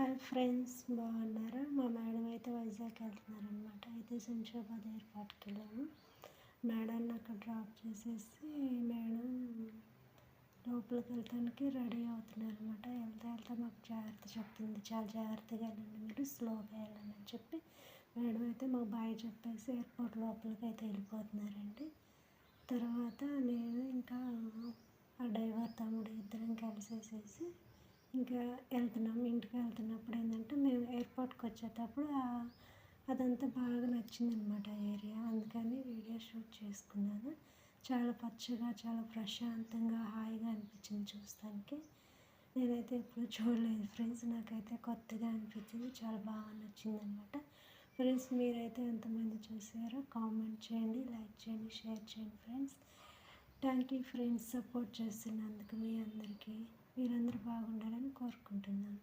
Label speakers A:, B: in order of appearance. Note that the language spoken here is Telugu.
A: హాయ్ ఫ్రెండ్స్, బాగున్నారా? మా మేడం అయితే వైజాగ్ వెళ్తున్నారనమాట. అయితే శంషాబాద్ ఎయిర్పోర్ట్కి వెళ్ళాము. మేడాన్ని అక్కడ డ్రాప్ చేసేసి మేడం లోపలికి వెళ్ళటానికి రెడీ అవుతున్నారనమాట. వెళ్తా మాకు జాగ్రత్త చెప్తుంది, చాలా జాగ్రత్తగా వెళ్ళండి, మీరు స్లోగా వెళ్ళండి అని చెప్పి మేడం అయితే మాకు బాయ్ చెప్పేసి ఎయిర్పోర్ట్ లోపలికి అయితే వెళ్ళిపోతున్నారండి. తర్వాత నేను ఇంకా ఆ డ్రైవర్ తమ్ముడు ఇద్దరం కలిసేసేసి ఇంకా వెళ్తున్నాం. ఇంటికి వెళ్తున్నప్పుడు ఏంటంటే మేము ఎయిర్పోర్ట్కి వచ్చేటప్పుడు అదంతా బాగా నచ్చిందనమాట ఏరియా. అందుకని వీడియో షూట్ చేసుకున్నాను. చాలా పచ్చగా, చాలా ప్రశాంతంగా, హాయిగా అనిపించింది చూస్తానికి. నేనైతే ఎప్పుడు చూడలేదు ఫ్రెండ్స్, నాకైతే కొత్తగా అనిపించింది, చాలా బాగా నచ్చిందనమాట. ఫ్రెండ్స్, మీరైతే ఎంతమంది చూసారో కామెంట్ చేయండి, లైక్ చేయండి, షేర్ చేయండి friends. Thank you friends, support చేస్తున్నందుకు మీ అందరికీ. మీరందరూ బాగుండాలని కోరుకుంటున్నాను.